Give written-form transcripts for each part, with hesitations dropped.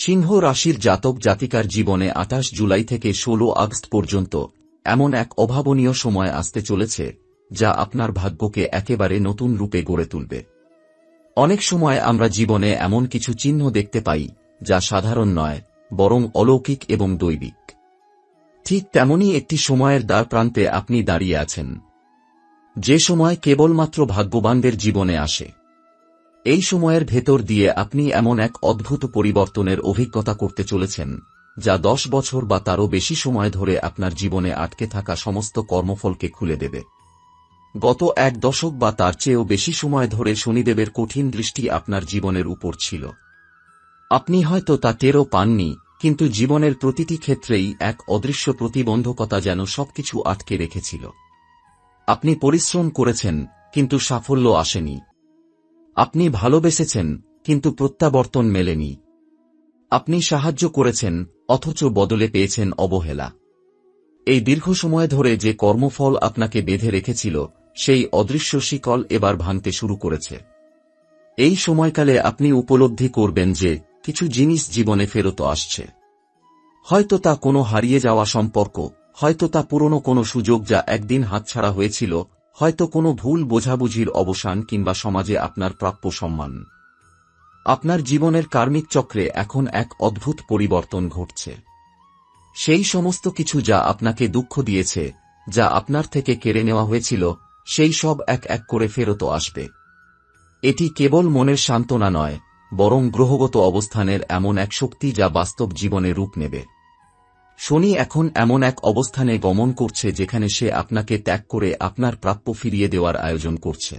সিংহ রাশির জাতক জাতিকার জীবনে ২৮ জুলাই থেকে ১৬ আগস্ট পর্যন্ত এমন এক অভাবনীয় সময় আসতে চলেছে যা আপনার ভাগ্যকে একেবারে নতুন রূপে গড়ে তুলবে। অনেক সময় আমরা জীবনে এমন কিছু চিহ্ন দেখতে পাই যা সাধারণ নয়, বরং অলৌকিক এবং দৈবিক। ঠিক তেমনই একটি সময়ের দ্বার প্রান্তে আপনি দাঁড়িয়ে আছেন, যে সময় কেবলমাত্র ভাগ্যবানদের জীবনে আসে। এই সময়ের ভেতর দিয়ে আপনি এমন এক অদ্ভুত পরিবর্তনের অভিজ্ঞতা করতে চলেছেন যা ১০ বছর বা তারও বেশি সময় ধরে আপনার জীবনে আটকে থাকা সমস্ত কর্মফলকে খুলে দেবে। গত এক দশক বা তার চেয়েও বেশি সময় ধরে শনিদেবের কঠিন দৃষ্টি আপনার জীবনের উপর ছিল। আপনি হয়তো তা টেরও পাননি, কিন্তু জীবনের প্রতিটি ক্ষেত্রেই এক অদৃশ্য প্রতিবন্ধকতা যেন সবকিছু আটকে রেখেছিল। আপনি পরিশ্রম করেছেন, কিন্তু সাফল্য আসেনি। আপনি ভালোবেসেছেন, কিন্তু প্রত্যাবর্তন মেলেনি। আপনি সাহায্য করেছেন, অথচ বদলে পেয়েছেন অবহেলা। এই দীর্ঘ সময় ধরে যে কর্মফল আপনাকে বেঁধে রেখেছিল, সেই অদৃশ্য শিকল এবার ভাঙতে শুরু করেছে। এই সময়কালে আপনি উপলব্ধি করবেন যে কিছু জিনিস জীবনে ফেরত আসছে। হয়তো তা কোনো হারিয়ে যাওয়া সম্পর্ক, হয়তো তা পুরনো কোনো সুযোগ যা একদিন হাতছাড়া হয়েছিল, হয়তো কোনো ভুল বোঝাবুঝির অবসান কিংবা সমাজে আপনার প্রাপ্য সম্মান। আপনার জীবনের কার্মিক চক্রে এখন এক অদ্ভুত পরিবর্তন ঘটছে। সেই সমস্ত কিছু যা আপনাকে দুঃখ দিয়েছে, যা আপনার থেকে কেড়ে নেওয়া হয়েছিল, সেই সব এক এক করে ফেরত আসবে। এটি কেবল মনের সান্ত্বনা নয়, বরং গ্রহগত অবস্থানের এমন এক শক্তি যা বাস্তব জীবনে রূপ নেবে। শনি এখন এমন এক অবস্থানে গমন করছে যেখানে সে আপনাকে ত্যাগ করে আপনার প্রাপ্য ফিরিয়ে দেওয়ার আয়োজন করছে।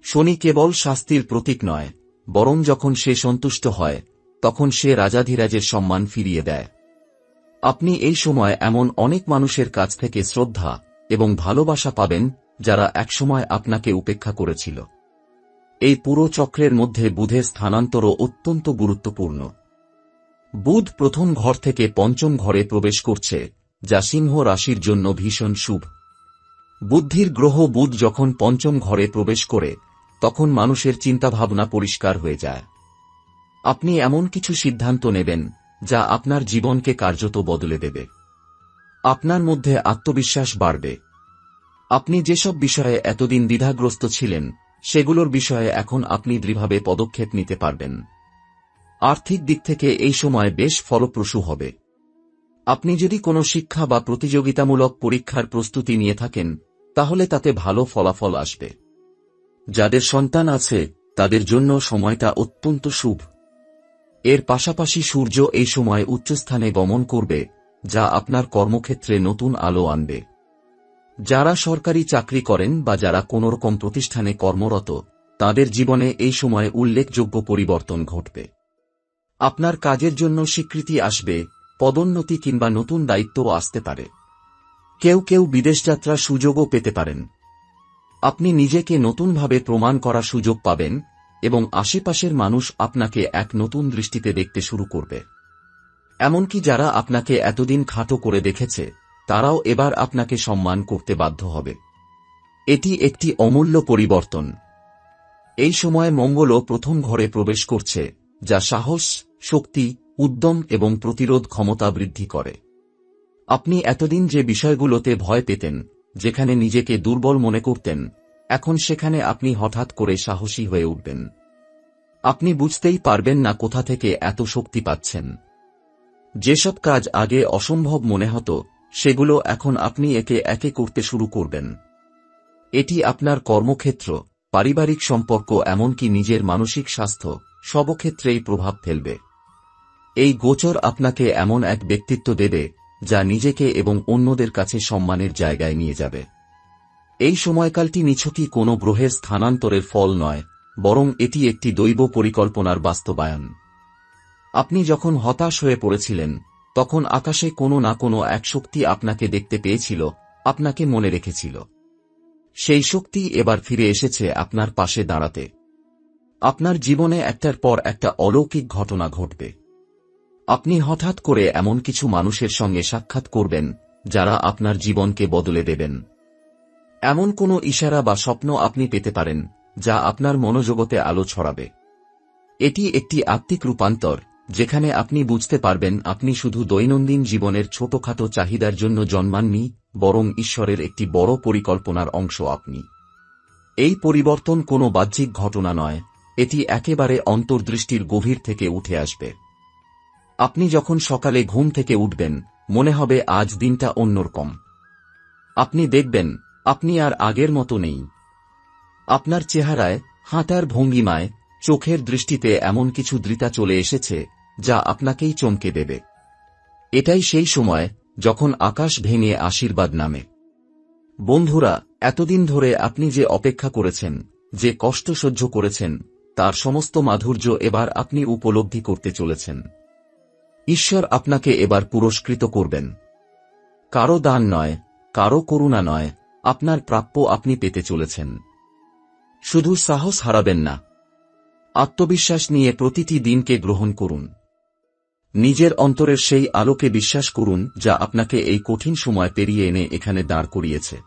শনি কেবল শাস্তির প্রতীক নয়, বরং যখন সে সন্তুষ্ট হয়, তখন সে রাজাধিরাজের সম্মান ফিরিয়ে দেয়। আপনি এই সময় এমন অনেক মানুষের কাছ থেকে শ্রদ্ধা এবং ভালোবাসা পাবেন যারা একসময় আপনাকে উপেক্ষা করেছিল। এই পুরো চক্রের মধ্যে বুধের স্থানান্তরও অত্যন্ত গুরুত্বপূর্ণ। বুধ প্রথম ঘর থেকে পঞ্চম ঘরে প্রবেশ করছে, যা সিংহ রাশির জন্য ভীষণ শুভ। বুদ্ধির গ্রহ বুধ যখন পঞ্চম ঘরে প্রবেশ করে, তখন মানুষের চিন্তাভাবনা পরিষ্কার হয়ে যায়। আপনি এমন কিছু সিদ্ধান্ত নেবেন যা আপনার জীবনকে কার্যত বদলে দেবে। আপনার মধ্যে আত্মবিশ্বাস বাড়বে। আপনি যেসব বিষয়ে এতদিন দ্বিধাগ্রস্ত ছিলেন, সেগুলোর বিষয়ে এখন আপনি দৃঢ়ভাবে পদক্ষেপ নিতে পারবেন। আর্থিক দিক থেকে এই সময় বেশ ফলপ্রসূ হবে। আপনি যদি কোনো শিক্ষা বা প্রতিযোগিতামূলক পরীক্ষার প্রস্তুতি নিয়ে থাকেন, তাহলে তাতে ভালো ফলাফল আসবে। যাদের সন্তান আছে, তাদের জন্য সময়টা অত্যন্ত শুভ। এর পাশাপাশি সূর্য এই সময় উচ্চস্থানে গমন করবে, যা আপনার কর্মক্ষেত্রে নতুন আলো আনবে। যারা সরকারি চাকরি করেন বা যারা কোনোরকম প্রতিষ্ঠানে কর্মরত, তাদের জীবনে এই সময় উল্লেখযোগ্য পরিবর্তন ঘটবে। আপনার কাজের জন্য স্বীকৃতি আসবে, পদোন্নতি কিংবা নতুন দায়িত্বও আসতে পারে। কেউ কেউ বিদেশযাত্রার সুযোগও পেতে পারেন। আপনি নিজেকে নতুনভাবে প্রমাণ করার সুযোগ পাবেন এবং আশেপাশের মানুষ আপনাকে এক নতুন দৃষ্টিতে দেখতে শুরু করবে। এমনকি যারা আপনাকে এতদিন খাটো করে দেখেছে, তারাও এবার আপনাকে সম্মান করতে বাধ্য হবে। এটি একটি অমূল্য পরিবর্তন। এই সময় মঙ্গলও প্রথম ঘরে প্রবেশ করছে, যা সাহস, শক্তি, উদ্যম এবং প্রতিরোধ ক্ষমতা বৃদ্ধি করে। আপনি এতদিন যে বিষয়গুলোতে ভয় পেতেন, যেখানে নিজেকে দুর্বল মনে করতেন, এখন সেখানে আপনি হঠাৎ করে সাহসী হয়ে উঠবেন। আপনি বুঝতেই পারবেন না কোথা থেকে এত শক্তি পাচ্ছেন। যেসব কাজ আগে অসম্ভব মনে হতো, সেগুলো এখন আপনি একে একে করতে শুরু করবেন। এটি আপনার কর্মক্ষেত্র, পারিবারিক সম্পর্ক, এমনকি নিজের মানসিক স্বাস্থ্য সব ক্ষেত্রেই প্রভাব ফেলবে। এই গোচর আপনাকে এমন এক ব্যক্তিত্ব দেবে যা নিজেকে এবং অন্যদের কাছে সম্মানের জায়গায় নিয়ে যাবে। এই সময়কালটি নিছকই কোনো গ্রহের স্থানান্তরের ফল নয়, বরং এটি একটি দৈব পরিকল্পনার বাস্তবায়ন। আপনি যখন হতাশ হয়ে পড়েছিলেন, তখন আকাশে কোনো না কোনো এক শক্তি আপনাকে দেখতে পেয়েছিল, আপনাকে মনে রেখেছিল। সেই শক্তি এবার ফিরে এসেছে আপনার পাশে দাঁড়াতে। আপনার জীবনে একটার পর একটা অলৌকিক ঘটনা ঘটবে। আপনি হঠাৎ করে এমন কিছু মানুষের সঙ্গে সাক্ষাৎ করবেন যারা আপনার জীবনকে বদলে দেবেন। এমন কোনো ইশারা বা স্বপ্ন আপনি পেতে পারেন যা আপনার মনোজগতে আলো ছড়াবে। এটি একটি আত্মিক রূপান্তর, যেখানে আপনি বুঝতে পারবেন আপনি শুধু দৈনন্দিন জীবনের ছোটখাটো চাহিদার জন্য জন্মাননি, বরং ঈশ্বরের একটি বড় পরিকল্পনার অংশ আপনি। এই পরিবর্তন কোনো বাহ্যিক ঘটনা নয়, এটি একেবারে অন্তর্দৃষ্টির গভীর থেকে উঠে আসবে। আপনি যখন সকালে ঘুম থেকে উঠবেন, মনে হবে আজ দিনটা অন্যরকম। আপনি দেখবেন আপনি আর আগের মতো নেই। আপনার চেহারায়, হাঁটার ভঙ্গিমায়, চোখের দৃষ্টিতে এমন কিছু দৃঢ়তা চলে এসেছে যা আপনাকেই চমকে দেবে। এটাই সেই সময় যখন আকাশ ভেঙে আশীর্বাদ নামে। বন্ধুরা, এতদিন ধরে আপনি যে অপেক্ষা করেছেন, যে কষ্ট সহ্য করেছেন, তার সমস্ত মাধুর্য এবার আপনি উপলব্ধি করতে চলেছেন। ঈশ্বর আপনাকে এবার পুরস্কৃত করবেন। কারো দান নয়, কারো করুণা নয়, আপনার প্রাপ্য আপনি পেতে চলেছেন। শুধু সাহস হারাবেন না। আত্মবিশ্বাস নিয়ে প্রতিটি দিনকে গ্রহণ করুন। নিজের অন্তরের সেই আলোকে বিশ্বাস করুন যা আপনাকে এই কঠিন সময় পেরিয়ে এনে এখানে দাঁড় করিয়েছে।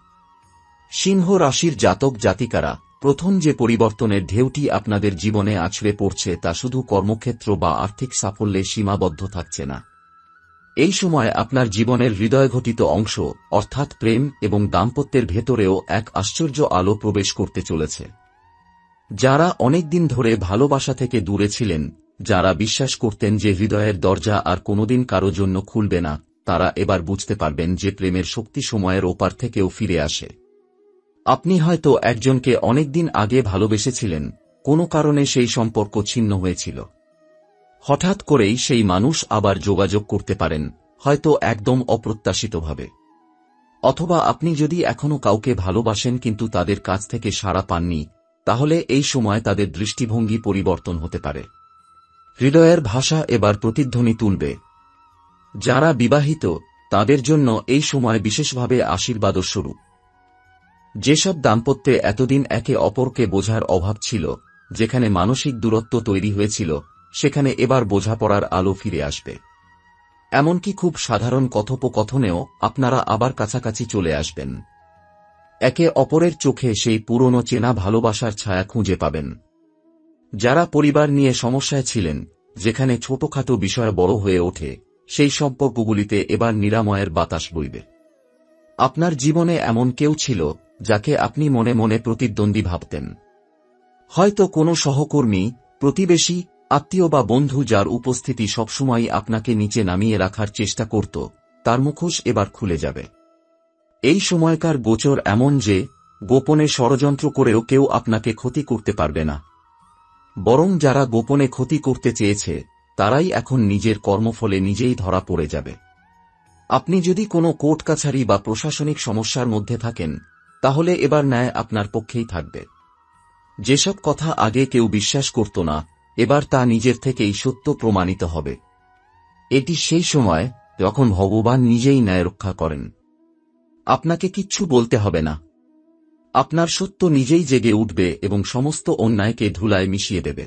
সিংহ রাশির জাতক জাতিকারা, প্রথম যে পরিবর্তনের ঢেউটি আপনাদের জীবনে আছড়ে পড়ছে তা শুধু কর্মক্ষেত্র বা আর্থিক সাফল্যে সীমাবদ্ধ থাকছে না। এই সময় আপনার জীবনের হৃদয়ঘটিত অংশ অর্থাৎ প্রেম এবং দাম্পত্যের ভেতরেও এক আশ্চর্য আলো প্রবেশ করতে চলেছে। যারা অনেকদিন ধরে ভালোবাসা থেকে দূরে ছিলেন, যারা বিশ্বাস করতেন যে হৃদয়ের দরজা আর কোনোদিন কারো জন্য খুলবে না, তারা এবার বুঝতে পারবেন যে প্রেমের শক্তি সময়ের ওপার থেকেও ফিরে আসে। আপনি হয়তো একজনকে অনেকদিন আগে ভালোবেসেছিলেন, কোনো কারণে সেই সম্পর্ক ছিন্ন হয়েছিল। হঠাৎ করেই সেই মানুষ আবার যোগাযোগ করতে পারেন, হয়তো একদম অপ্রত্যাশিতভাবে। অথবা আপনি যদি এখনো কাউকে ভালোবাসেন কিন্তু তাদের কাছ থেকে সাড়া পাননি, তাহলে এই সময় তাদের দৃষ্টিভঙ্গি পরিবর্তন হতে পারে। হৃদয়ের ভাষা এবার প্রতিধ্বনি তুলবে। যারা বিবাহিত, তাদের জন্য এই সময় বিশেষভাবে আশীর্বাদস্বরূপ। যেসব দাম্পত্যে এতদিন একে অপরকে বোঝার অভাব ছিল, যেখানে মানসিক দূরত্ব তৈরি হয়েছিল, সেখানে এবার বোঝাপড়ার আলো ফিরে আসবে। এমনকি খুব সাধারণ কথোপকথনেও আপনারা আবার কাছাকাছি চলে আসবেন। একে অপরের চোখে সেই পুরনো চেনা ভালোবাসার ছায়া খুঁজে পাবেন। যারা পরিবার নিয়ে সমস্যায় ছিলেন, যেখানে ছোটখাটো বিষয় বড় হয়ে ওঠে, সেই সম্পর্কগুলিতে এবার নিরাময়ের বাতাস বইবে। আপনার জীবনে এমন কেউ ছিল যাকে আপনি মনে মনে প্রতিদ্বন্দ্বী ভাবতেন। হয়তো কোনো সহকর্মী, প্রতিবেশী, আত্মীয় বা বন্ধু যার উপস্থিতি সবসময়ই আপনাকে নিচে নামিয়ে রাখার চেষ্টা করত, তার মুখোশ এবার খুলে যাবে। এই সময়কার গোচর এমন যে গোপনে ষড়যন্ত্র করেও কেউ আপনাকে ক্ষতি করতে পারবে না। বরং যারা গোপনে ক্ষতি করতে চেয়েছে, তারাই এখন নিজের কর্মফলে নিজেই ধরা পড়ে যাবে। আপনি যদি কোনো কোর্ট কাছারি বা প্রশাসনিক সমস্যার মধ্যে থাকেন, তাহলে এবার ন্যায় আপনার পক্ষেই থাকবে। যেসব কথা আগে কেউ বিশ্বাস করত না, এবার তা নিজের থেকেই সত্য প্রমাণিত হবে। এটি সেই সময় যখন ভগবান নিজেই ন্যায় রক্ষা করেন। আপনাকে কিচ্ছু বলতে হবে না। আপনার সত্য নিজেই জেগে উঠবে এবং সমস্ত অন্যায়কে ধুলায় মিশিয়ে দেবে।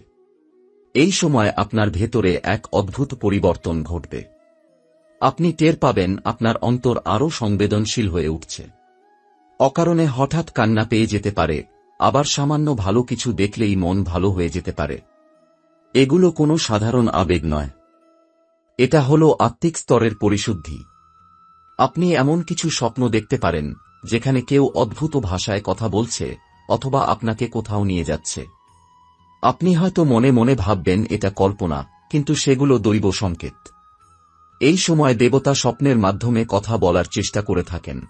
এই সময় আপনার ভেতরে এক অদ্ভুত পরিবর্তন ঘটবে। আপনি টের পাবেন আপনার অন্তর আরও সংবেদনশীল হয়ে উঠছে। অকারণে হঠাৎ কান্না পেয়ে যেতে পারে, আবার সামান্য ভালো কিছু দেখলেই মন ভালো হয়ে যেতে পারে। এগুলো কোনো সাধারণ আবেগ নয়। এটা হলো আত্মিক স্তরের পরিশুদ্ধি। আপনি এমন কিছু স্বপ্ন দেখতে পারেন, যেখানে কেউ অদ্ভুত ভাষায় কথা বলছে অথবা আপনাকে কোথাও নিয়ে যাচ্ছে। আপনি হয়তো মনে মনে ভাববেন এটা কল্পনা, কিন্তু সেগুলো দৈব সংকেত। এই সময় দেবতা স্বপ্নের মাধ্যমে কথা বলার চেষ্টা করে থাকেন।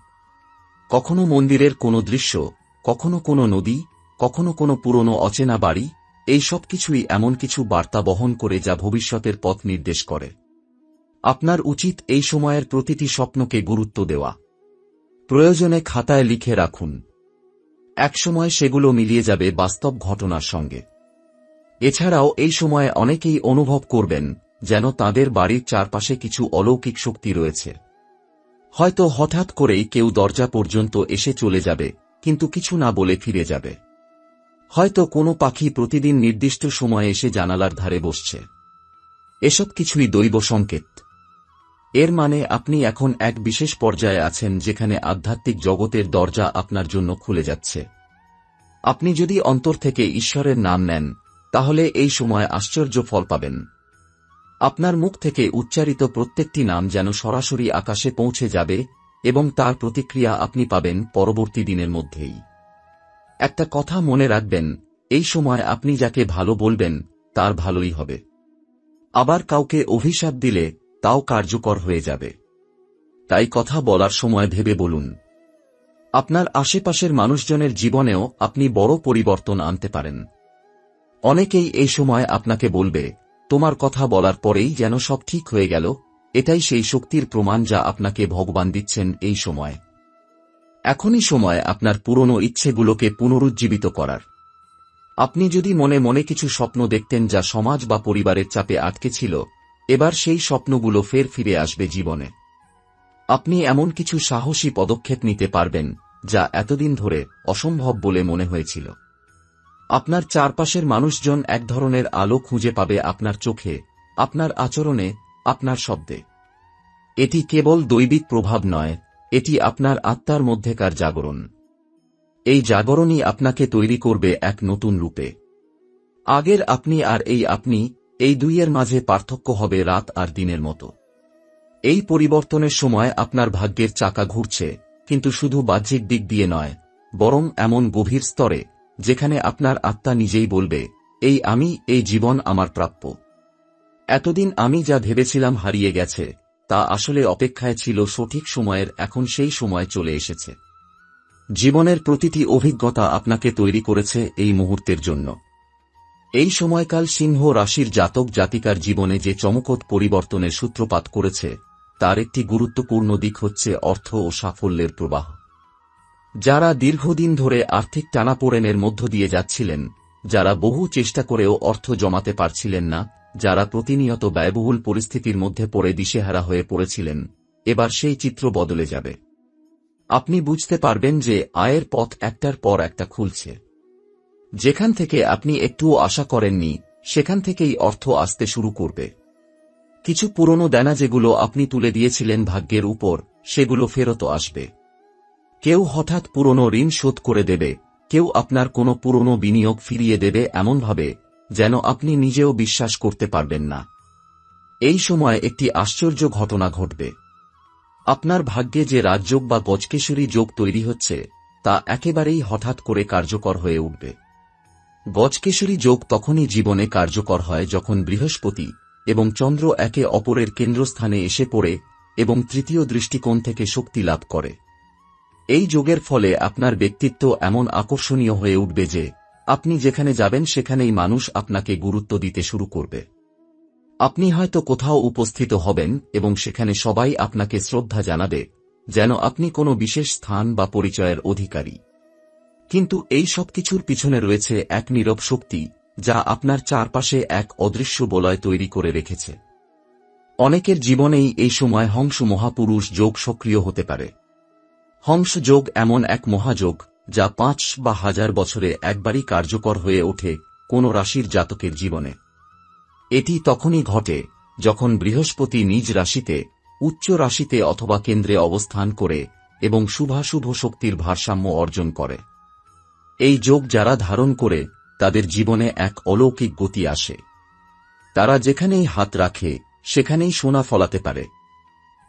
কখনো মন্দিরের কোনো দৃশ্য, কখনো কোনো নদী, কখনো কোনো পুরনো অচেনা বাড়ি, এই সব কিছুই এমন কিছু বার্তা বহন করে যা ভবিষ্যতের পথ নির্দেশ করে। আপনার উচিত এই সময়ের প্রতিটি স্বপ্নকে গুরুত্ব দেওয়া। প্রয়োজনে খাতায় লিখে রাখুন। একসময় সেগুলো মিলিয়ে যাবে বাস্তব ঘটনার সঙ্গে। এছাড়াও এই সময়ে অনেকেই অনুভব করবেন যেন তাদের বাড়ির চারপাশে কিছু অলৌকিক শক্তি রয়েছে। হয়তো হঠাৎ করেই কেউ দরজা পর্যন্ত এসে চলে যাবে, কিন্তু কিছু না বলে ফিরে যাবে। হয়তো কোনো পাখি প্রতিদিন নির্দিষ্ট সময়ে এসে জানালার ধারে বসছে। এসব কিছুই দৈব সংকেত। এর মানে আপনি এখন এক বিশেষ পর্যায়ে আছেন যেখানে আধ্যাত্মিক জগতের দরজা আপনার জন্য খুলে যাচ্ছে। আপনি যদি অন্তর থেকে ঈশ্বরের নাম নেন, তাহলে এই সময় আশ্চর্য ফল পাবেন। আপনার মুখ থেকে উচ্চারিত প্রত্যেকটি নাম যেন সরাসরি আকাশে পৌঁছে যাবে এবং তার প্রতিক্রিয়া আপনি পাবেন পরবর্তী দিনের মধ্যেই। একটা কথা মনে রাখবেন, এই সময় আপনি যাকে ভালো বলবেন তার ভালোই হবে। আবার কাউকে অভিশাপ দিলে তাও কার্যকর হয়ে যাবে। তাই কথা বলার সময় ভেবে বলুন। আপনার আশেপাশের মানুষজনের জীবনেও আপনি বড় পরিবর্তন আনতে পারেন। অনেকেই এই সময় আপনাকে বলবে, তোমার কথা বলার পরেই যেন সব ঠিক হয়ে গেল। এটাই সেই শক্তির প্রমাণ যা আপনাকে ভগবান দিচ্ছেন এই সময়। এখনই সময় আপনার পুরনো ইচ্ছেগুলোকে পুনরুজ্জীবিত করার। আপনি যদি মনে মনে কিছু স্বপ্ন দেখতেন যা সমাজ বা পরিবারের চাপে আটকে ছিল, এবার সেই স্বপ্নগুলো ফের ফিরে আসবে জীবনে। আপনি এমন কিছু সাহসী পদক্ষেপ নিতে পারবেন যা এতদিন ধরে অসম্ভব বলে মনে হয়েছিল। আপনার চারপাশের মানুষজন এক ধরনের আলো খুঁজে পাবে আপনার চোখে, আপনার আচরণে, আপনার শব্দে। এটি কেবল দৈবিক প্রভাব নয়, এটি আপনার আত্মার মধ্যেকার জাগরণ। এই জাগরণই আপনাকে তৈরি করবে এক নতুন রূপে। আগের আপনি আর এই আপনি, এই দুইয়ের মাঝে পার্থক্য হবে রাত আর দিনের মতো। এই পরিবর্তনের সময় আপনার ভাগ্যের চাকা ঘুরছে, কিন্তু শুধু বাহ্যিক দিক দিয়ে নয়, বরং এমন গভীর স্তরে যেখানে আপনার আত্মা নিজেই বলবে, এই জীবন আমার প্রাপ্য। এতদিন আমি যা ভেবেছিলাম হারিয়ে গেছে, তা আসলে অপেক্ষায় ছিল সঠিক সময়ের। এখন সেই সময় চলে এসেছে। জীবনের প্রতিটি অভিজ্ঞতা আপনাকে তৈরি করেছে এই মুহূর্তের জন্য। এই সময়কাল সিংহ রাশির জাতক জাতিকার জীবনে যে চমকপ্রদ পরিবর্তনের সূত্রপাত করেছে, তার একটি গুরুত্বপূর্ণ দিক হচ্ছে অর্থ ও সাফল্যের প্রবাহ। যারা দীর্ঘদিন ধরে আর্থিক টানাপোড়েনের মধ্য দিয়ে যাচ্ছিলেন, যারা বহু চেষ্টা করেও অর্থ জমাতে পারছিলেন না, যারা প্রতিনিয়ত ব্যয়বহুল পরিস্থিতির মধ্যে পড়ে দিশেহারা হয়ে পড়েছিলেন, এবার সেই চিত্র বদলে যাবে। আপনি বুঝতে পারবেন যে আয়ের পথ একটার পর একটা খুলছে। যেখান থেকে আপনি একটুও আশা করেননি, সেখান থেকেই অর্থ আসতে শুরু করবে। কিছু পুরনো দেনা যেগুলো আপনি তুলে দিয়েছিলেন ভাগ্যের উপর, সেগুলো ফেরত আসবে। কেউ হঠাৎ পুরনো ঋণ শোধ করে দেবে, কেউ আপনার কোনো পুরনো বিনিয়োগ ফিরিয়ে দেবে এমনভাবে যেন আপনি নিজেও বিশ্বাস করতে পারবেন না। এই সময় একটি আশ্চর্য ঘটনা ঘটবে। আপনার ভাগ্যে যে রাজযোগ বা গজকেশরী যোগ তৈরি হচ্ছে, তা একেবারেই হঠাৎ করে কার্যকর হয়ে উঠবে। গজকেশরী যোগ তখনই জীবনে কার্যকর হয় যখন বৃহস্পতি এবং চন্দ্র একে অপরের কেন্দ্রস্থানে এসে পড়ে এবং তৃতীয় দৃষ্টিকোণ থেকে শক্তি লাভ করে। এই যোগের ফলে আপনার ব্যক্তিত্ব এমন আকর্ষণীয় হয়ে উঠবে যে আপনি যেখানে যাবেন সেখানেই মানুষ আপনাকে গুরুত্ব দিতে শুরু করবে। আপনি হয়তো কোথাও উপস্থিত হবেন এবং সেখানে সবাই আপনাকে শ্রদ্ধা জানাবে, যেন আপনি কোনো বিশেষ স্থান বা পরিচয়ের অধিকারী। কিন্তু এই সব কিছুর পিছনে রয়েছে এক নীরব শক্তি, যা আপনার চারপাশে এক অদৃশ্য বলয় তৈরি করে রেখেছে। অনেকের জীবনেই এই সময় হংস মহাপুরুষ যোগ সক্রিয় হতে পারে। হংস যোগ এমন এক মহাযোগ যা ৫ বা ১০০০ বছরে একবারই কার্যকর হয়ে ওঠে কোন রাশির জাতকের জীবনে। এটি তখনই ঘটে যখন বৃহস্পতি নিজ রাশিতে, উচ্চ রাশিতে অথবা কেন্দ্রে অবস্থান করে এবং শুভাশুভ শক্তির ভারসাম্য অর্জন করে। এই যোগ যারা ধারণ করে তাদের জীবনে এক অলৌকিক গতি আসে। তারা যেখানেই হাত রাখে সেখানেই সোনা ফলাতে পারে।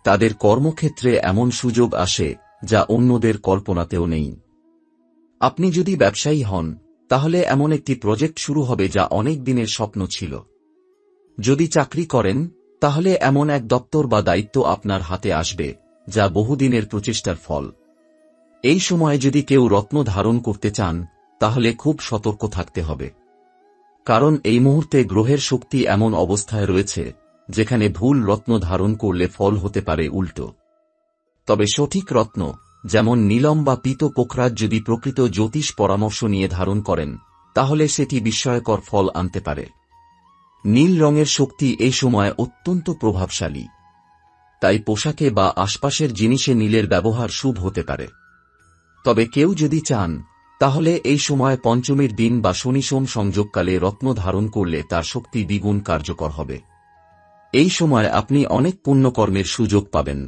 তাদের কর্মক্ষেত্রে এমন সুযোগ আসে যা অন্যদের কল্পনাতেও নেই। আপনি যদি ব্যবসায়ী হন, তাহলে এমন একটি প্রজেক্ট শুরু হবে যা অনেক দিনের স্বপ্ন ছিল। যদি চাকরি করেন, তাহলে এমন এক দপ্তর বা দায়িত্ব আপনার হাতে আসবে যা বহুদিনের প্রচেষ্টার ফল। এই সময়ে যদি কেউ রত্ন ধারণ করতে চান, তাহলে খুব সতর্ক থাকতে হবে। কারণ এই মুহূর্তে গ্রহের শক্তি এমন অবস্থায় রয়েছে যেখানে ভুল রত্ন ধারণ করলে ফল হতে পারে উল্টো। তবে সঠিক রত্ন, যেমন নীলম বা পীত পোখরাজ যদি প্রকৃত জ্যোতিষ পরামর্শ নিয়ে ধারণ করেন, তাহলে সেটি বিস্ময়কর ফল আনতে পারে। নীল রঙের শক্তি এই সময় অত্যন্ত প্রভাবশালী। তাই পোশাকে বা আশপাশের জিনিসে নীলের ব্যবহার শুভ হতে পারে। তবে কেউ যদি চান, তাহলে এই সময় পঞ্চমীর দিন বা শনি সোম সংযোগকালে রত্ন ধারণ করলে তার শক্তি দ্বিগুণ কার্যকর হবে। এই সময় আপনি অনেক পুণ্যকর্মের সুযোগ পাবেন।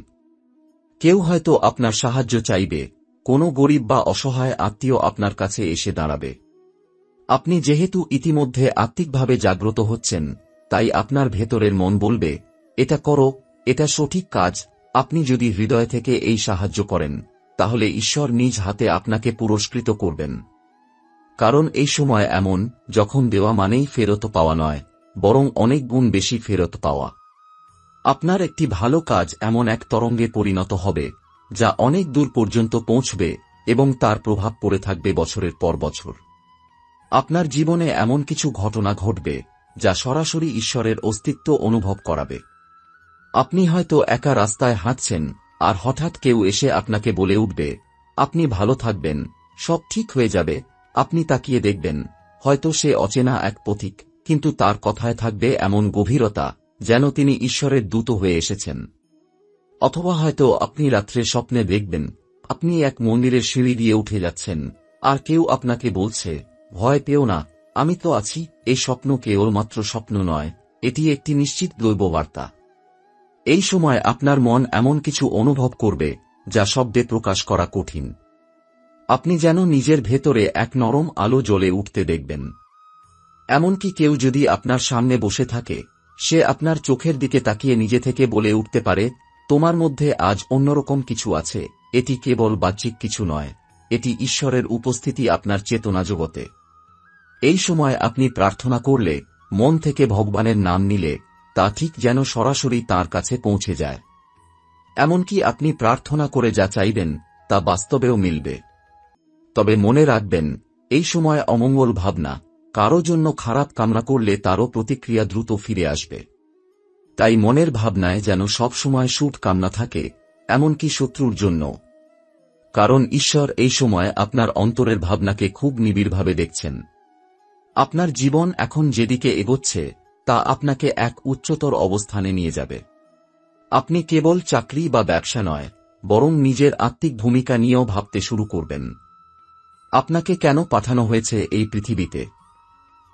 কেউ হয়তো আপনার সাহায্য চাইবে, কোনো গরিব বা অসহায় আত্মীয় আপনার কাছে এসে দাঁড়াবে। আপনি যেহেতু ইতিমধ্যে আত্মিকভাবে জাগ্রত হচ্ছেন, তাই আপনার ভেতরের মন বলবে, এটা করো, এটা সঠিক কাজ। আপনি যদি হৃদয় থেকে এই সাহায্য করেন, তাহলে ঈশ্বর নিজ হাতে আপনাকে পুরস্কৃত করবেন। কারণ এই সময় এমন, যখন দেওয়া মানেই ফেরত পাওয়া নয়, বরং অনেক গুণ বেশি ফেরত পাওয়া। আপনার একটি ভালো কাজ এমন এক তরঙ্গে পরিণত হবে, যা অনেক দূর পর্যন্ত পৌঁছবে এবং তার প্রভাব পড়ে থাকবে বছরের পর বছর। আপনার জীবনে এমন কিছু ঘটনা ঘটবে, যা সরাসরি ঈশ্বরের অস্তিত্ব অনুভব করাবে। আপনি হয়তো একা রাস্তায় হাঁটছেন, আর হঠাৎ কেউ এসে আপনাকে বলে উঠবে, আপনি ভালো থাকবেন, সব ঠিক হয়ে যাবে। আপনি তাকিয়ে দেখবেন, হয়তো সে অচেনা এক পথিক, কিন্তু তার কথায় থাকবে এমন গভীরতা, যেন তিনি ঈশ্বরের দূত হয়ে এসেছেন। অথবা হয়তো আপনি রাত্রে স্বপ্নে দেখবেন, আপনি এক মন্দিরের সিঁড়ি দিয়ে উঠে যাচ্ছেন, আর কেউ আপনাকে বলছে, ভয় পেও না, আমি তো আছি। এই স্বপ্ন কেবলমাত্র স্বপ্ন নয়, এটি একটি নিশ্চিত দৈব বার্তা। এই সময় আপনার মন এমন কিছু অনুভব করবে, যা শব্দে প্রকাশ করা কঠিন। আপনি যেন নিজের ভেতরে এক নরম আলো জ্বলে উঠতে দেখবেন। এমনকি কেউ যদি আপনার সামনে বসে থাকে, সে আপনার চোখের দিকে তাকিয়ে নিজে থেকে বলে উঠতে পারে, তোমার মধ্যে আজ অন্যরকম কিছু আছে। এটি কেবল বাহ্যিক কিছু নয়, এটি ঈশ্বরের উপস্থিতি আপনার চেতনা জগতে। এই সময় আপনি প্রার্থনা করলে, মন থেকে ভগবানের নাম নিলে, তা ঠিক যেন সরাসরি তাঁর কাছে পৌঁছে যায়। এমনকি আপনি প্রার্থনা করে যা চাইবেন, তা বাস্তবেও মিলবে। তবে মনে রাখবেন, এই সময় অমঙ্গল ভাবনা, কারো জন্য খারাপ কামনা করলে তারও প্রতিক্রিয়া দ্রুত ফিরে আসবে। তাই মনের ভাবনায় যেন সব সময় শুভ কামনা থাকে, এমনকি শত্রুর জন্য। কারণ ঈশ্বর এই সময় আপনার অন্তরের ভাবনাকে খুব নিবিড়ভাবে দেখছেন। আপনার জীবন এখন যেদিকে এগোচ্ছে, তা আপনাকে এক উচ্চতর অবস্থানে নিয়ে যাবে। আপনি কেবল চাকরি বা ব্যবসা নয়, বরং নিজের আত্মিক ভূমিকা নিয়েও ভাবতে শুরু করবেন। আপনাকে কেন পাঠানো হয়েছে এই পৃথিবীতে?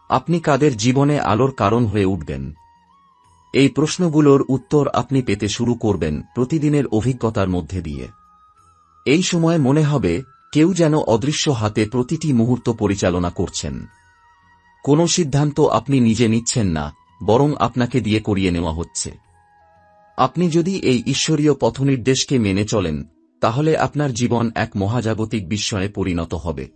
আপনি কাদের জীবনে আলোর কারণ হয়ে উঠবেন? এই প্রশ্নগুলোর উত্তর আপনি পেতে শুরু করবেন প্রতিদিনের অভিজ্ঞতার মধ্যে দিয়ে। এই সময় মনে হবে, কেউ যেন অদৃশ্য হাতে প্রতিটি মুহূর্ত পরিচালনা করছেন। কোনো সিদ্ধান্ত আপনি নিজে নিচ্ছেন না, বরং আপনাকে দিয়ে করিয়ে নেওয়া হচ্ছে। আপনি যদি এই ঈশ্বরীয় পথনির্দেশকে মেনে চলেন, তাহলে আপনার জীবন এক মহাজাগতিক বিস্ময়ে পরিণত হবে।